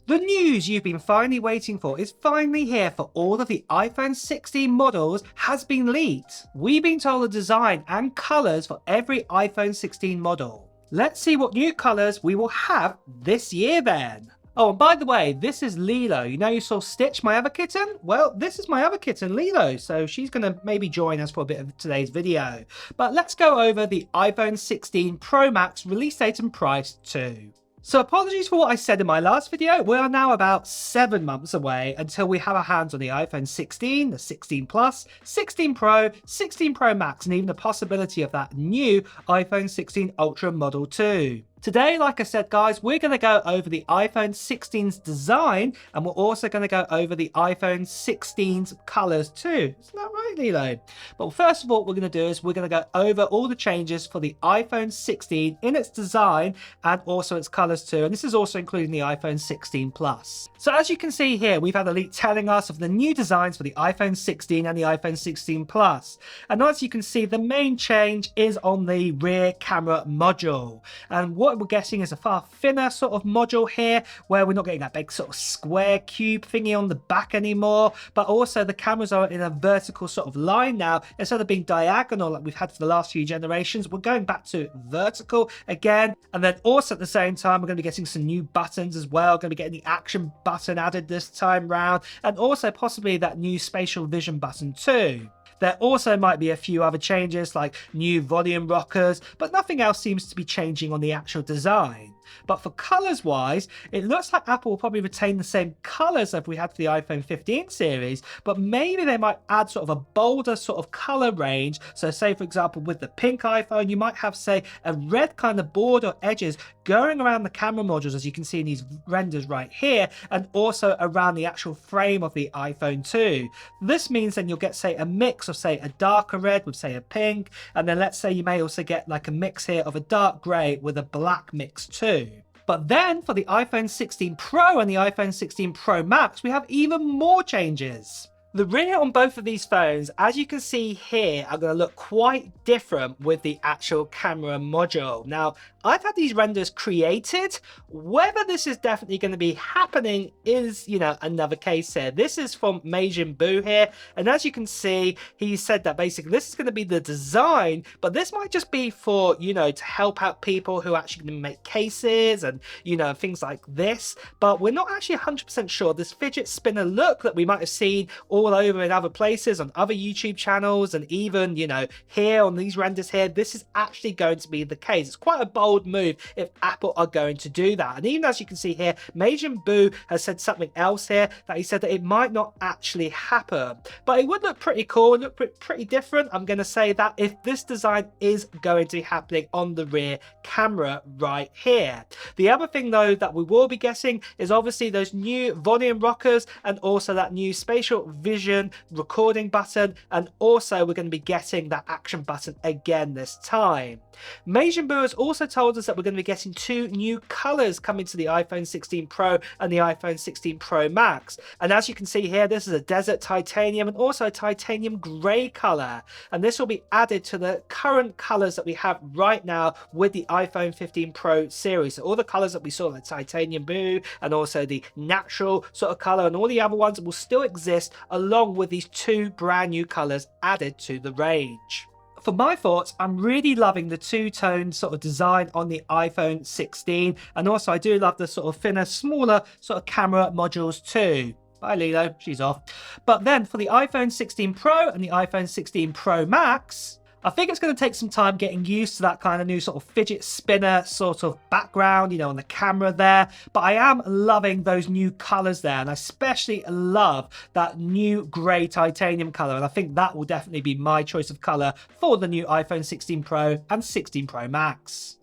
The news you've been finally waiting for is finally here for all of the iPhone 16 models has been leaked. We've been told the design and colours for every iPhone 16 model. Let's see what new colours we will have this year then. Oh, and by the way, this is Lilo. You know you saw Stitch, my other kitten? Well, this is my other kitten, Lilo, so she's going to maybe join us for a bit of today's video. But let's go over the iPhone 16 Pro Max release date and price too. So apologies for what I said in my last video. We are now about 7 months away until we have our hands on the iPhone 16, the 16 Plus, 16 Pro, 16 Pro Max, and even the possibility of that new iPhone 16 Ultra Model 2. Today, like I said, guys, we're going to go over the iPhone 16's design, and we're also going to go over the iPhone 16's colours too. Isn't that right, Lilo? But first of all, what we're going to do is we're going to go over all the changes for the iPhone 16 in its design and also its colours too. And this is also including the iPhone 16 Plus. So as you can see here, we've had a leak telling us of the new designs for the iPhone 16 and the iPhone 16 Plus. And as you can see, the main change is on the rear camera module. And what we're getting is a far thinner sort of module here, where we're not getting that big sort of square cube thingy on the back anymore, but also the cameras are in a vertical sort of line now. Instead of being diagonal like we've had for the last few generations, we're going back to vertical again. And then also at the same time, we're going to be getting some new buttons as well. Going to be getting the action button added this time round, and also possibly that new spatial vision button too. There also might be a few other changes like new volume rockers, but nothing else seems to be changing on the actual design. But for colours wise, it looks like Apple will probably retain the same colours as we had for the iPhone 15 series, but maybe they might add sort of a bolder sort of colour range. So say for example with the pink iPhone, you might have say a red kind of border edges going around the camera modules, as you can see in these renders right here, and also around the actual frame of the iPhone 2. This means then you'll get say a mix of say a darker red with say a pink, and then let's say you may also get like a mix here of a dark grey with a black mix too. But then for the iPhone 16 Pro and the iPhone 16 Pro Max, we have even more changes. The rear on both of these phones, as you can see here, are going to look quite different with the actual camera module. Now, I've had these renders created. Whether this is definitely going to be happening is, another case here. This is from Majin Buu here. And as you can see, he said that basically this is going to be the design, but this might just be for, to help out people who are actually going to make cases and, things like this. But we're not actually 100% sure. This fidget spinner look that we might have seen all over in other places on other YouTube channels, and even, here on these renders here, this is actually going to be the case. It's quite a bold move if Apple are going to do that. And even as you can see here, Majin Buu has said something else here, that he said that it might not actually happen, but it would look pretty cool, look pretty different. I'm going to say that if this design is going to be happening on the rear camera right here. The other thing though that we will be getting is obviously those new volume rockers, and also that new spatial vision recording button, and also we're going to be getting that action button again this time. Majin Buu has also told us that we're going to be getting 2 new colours coming to the iPhone 16 Pro and the iPhone 16 Pro Max. And as you can see here, this is a desert titanium and also a titanium grey colour. And this will be added to the current colours that we have right now with the iPhone 15 Pro series. So all the colours that we saw, like titanium blue and also the natural sort of colour, and all the other ones will still exist along with these 2 brand new colours added to the range. For my thoughts, I'm really loving the two-tone sort of design on the iPhone 16, and also I do love the sort of thinner, smaller sort of camera modules too. Bye Lilo, she's off. But then for the iPhone 16 Pro and the iPhone 16 Pro Max, I think it's going to take some time getting used to that kind of new sort of fidget spinner sort of background, on the camera there. But I am loving those new colours there, and I especially love that new grey titanium colour, and I think that will definitely be my choice of colour for the new iPhone 16 Pro and 16 Pro Max.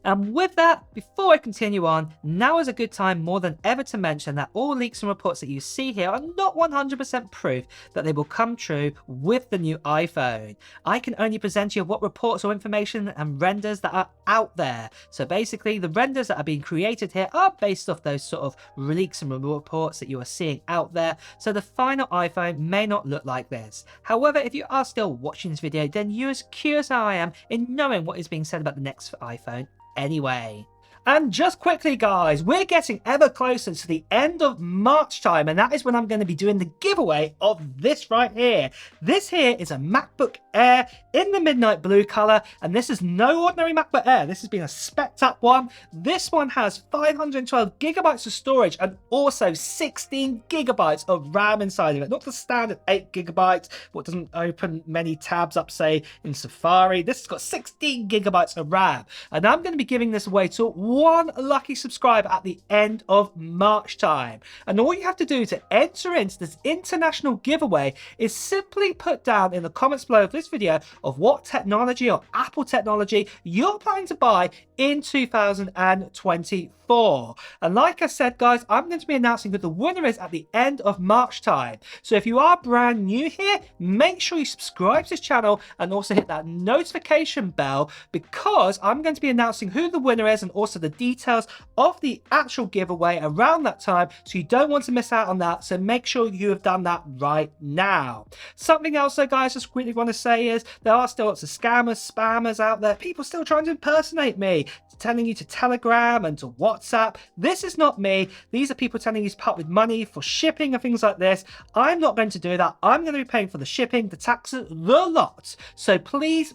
And with that, before I continue on, now is a good time more than ever to mention that all leaks and reports that you see here are not 100% proof that they will come true with the new iPhone. I can only present you what reports or information and renders that are out there. So basically, the renders that are being created here are based off those sort of leaks and reports that you are seeing out there. So the final iPhone may not look like this. However, if you are still watching this video, then you're as curious as I am in knowing what is being said about the next iPhone anyway. And just quickly, guys, we're getting ever closer to the end of March time, and that is when I'm going to be doing the giveaway of this right here. This here is a MacBook Air in the midnight blue color, and this is no ordinary MacBook Air. This has been a spec'd up one. This one has 512 gigabytes of storage and also 16 gigabytes of RAM inside of it. Not the standard 8 gigabytes, what doesn't open many tabs up, say, in Safari. This has got 16 gigabytes of RAM, and I'm going to be giving this away to one lucky subscriber at the end of March time. And all you have to do to enter into this international giveaway is simply put down in the comments below of this video of what technology or Apple technology you're planning to buy in 2024. And like I said, guys, I'm going to be announcing who the winner is at the end of March time. So if you are brand new here, make sure you subscribe to this channel and also hit that notification bell, because I'm going to be announcing who the winner is and also the details of the actual giveaway around that time. So you don't want to miss out on that. So make sure you have done that right now. Something else though, guys, just quickly want to say is there are still lots of scammers, spammers out there, people still trying to impersonate me, telling you to Telegram and to WhatsApp. This is not me. These are people telling you to part with money for shipping and things like this. I'm not going to do that. I'm going to be paying for the shipping, the taxes, the lot. So please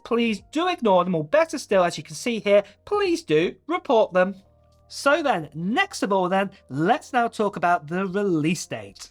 do ignore them, or better still, as you can see here, please do report them. So then, next of all then, let's now talk about the release date.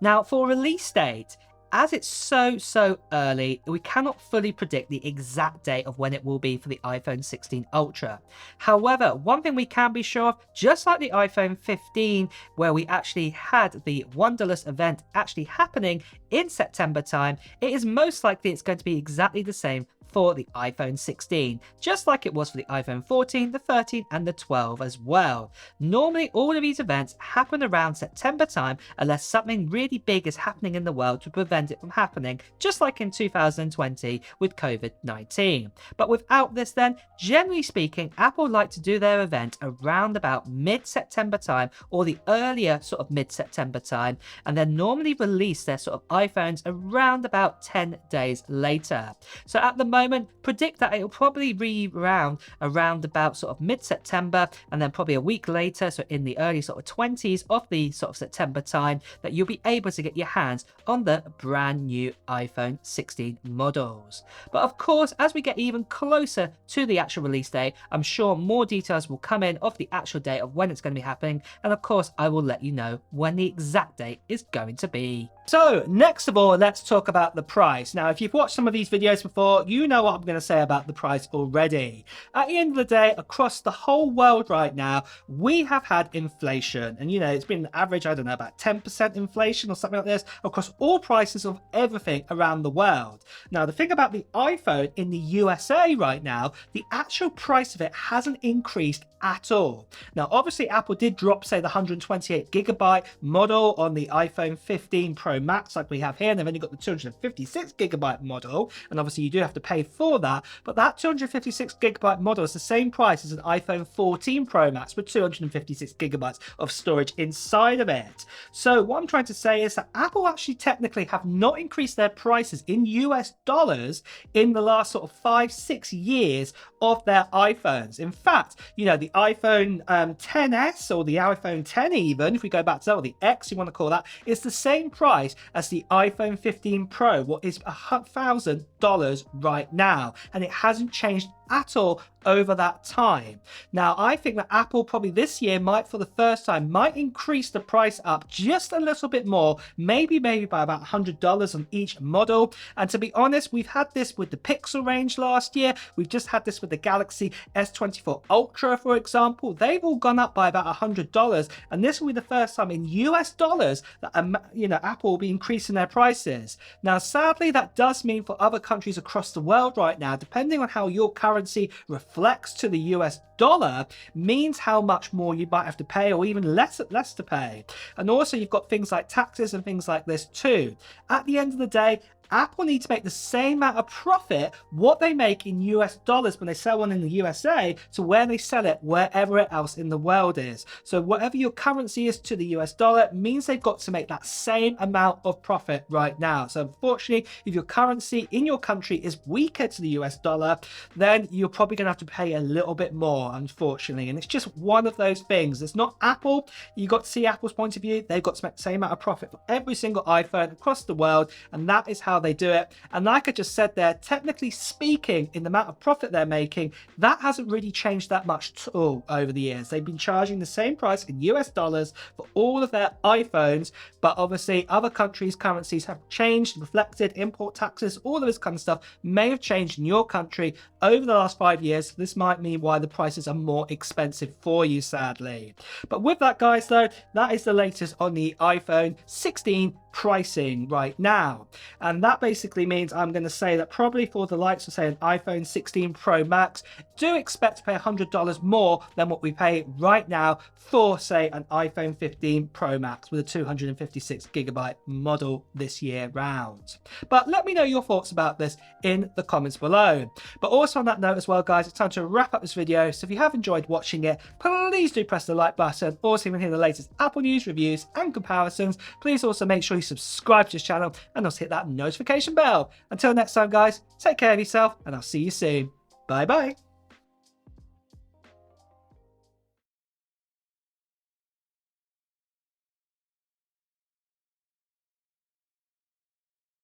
Now for release date, as it's so early, we cannot fully predict the exact date of when it will be for the iPhone 16 Ultra. However, one thing we can be sure of, just like the iPhone 15, where we actually had the Wonderless event actually happening in September time, it is most likely it's going to be exactly the same for the iPhone 16, just like it was for the iPhone 14, the 13 and the 12 as well. Normally all of these events happen around September time unless something really big is happening in the world to prevent it from happening, just like in 2020 with COVID-19. But without this then, generally speaking, Apple like to do their event around about mid-September time or the earlier sort of mid-September time, and then normally release their sort of iPhones around about 10 days later. So at the moment, predict that it'll probably be around about sort of mid-September, and then probably a week later, so in the early sort of 20s of the sort of September time, that you'll be able to get your hands on the brand new iPhone 16 models. But of course, as we get even closer to the actual release date, I'm sure more details will come in of the actual date of when it's going to be happening, and of course I will let you know when the exact date is going to be. So next of all, let's talk about the price. Now, if you've watched some of these videos before, you know what I'm going to say about the price already. At the end of the day, across the whole world right now, we have had inflation. And, you know, it's been an average, I don't know, about 10% inflation or something like this across all prices of everything around the world. Now, the thing about the iPhone in the USA right now, the actual price of it hasn't increased at all. Now, obviously, Apple did drop, say, the 128 gigabyte model on the iPhone 15 Pro Max like we have here, and they've only got the 256 gigabyte model, and obviously you do have to pay for that, but that 256 gigabyte model is the same price as an iPhone 14 Pro Max with 256 gigabytes of storage inside of it. So what I'm trying to say is that Apple actually technically have not increased their prices in US dollars in the last sort of 5-6 years of their iPhones. In fact, you know, the iPhone XS or the iPhone 10 even, if we go back to that, or the X you want to call that, is the same price as the iPhone 15 Pro, what is $1,000 right now, and it hasn't changed at all over that time. Now, I think that Apple probably this year might, for the first time, might increase the price up just a little bit more, maybe by about $100 on each model. And to be honest, we've had this with the Pixel range last year. We've just had this with the Galaxy S24 Ultra, for example. They've all gone up by about $100, and this will be the first time in US dollars that you know, Apple will be increasing their prices. Now, sadly, that does mean for other countries across the world right now, depending on how your currency reflects to the US dollar, means how much more you might have to pay, or even less to pay. And also you've got things like taxes and things like this too. At the end of the day, Apple need to make the same amount of profit what they make in US dollars when they sell one in the USA to where they sell it wherever else in the world is. So whatever your currency is to the US dollar means they've got to make that same amount of profit right now. So unfortunately, if your currency in your country is weaker to the US dollar, then you're probably going to have to pay a little bit more, unfortunately. And it's just one of those things. It's not Apple. You got to see Apple's point of view. They've got to make the same amount of profit for every single iPhone across the world, and that is how they do it. And like I just said there, technically speaking, in the amount of profit they're making, that hasn't really changed that much at all over the years. They've been charging the same price in US dollars for all of their iPhones, but obviously other countries' currencies have changed, reflected, import taxes, all of this kind of stuff may have changed in your country over the last 5 years. This might mean why the prices are more expensive for you, sadly. But with that, guys, though, that is the latest on the iPhone 16 pricing right now. And that basically means I'm going to say that probably for the likes of, say, an iPhone 16 Pro Max, do expect to pay $100 more than what we pay right now for, say, an iPhone 15 Pro Max with a 256GB model this year round. But let me know your thoughts about this in the comments below. But also on that note as well, guys, it's time to wrap up this video. So if you have enjoyed watching it, please do press the like button. Also, if you want to hear the latest Apple news, reviews and comparisons, please also make sure you subscribe to this channel and also hit that notification bell. Until next time, guys, take care of yourself and I'll see you soon. Bye bye.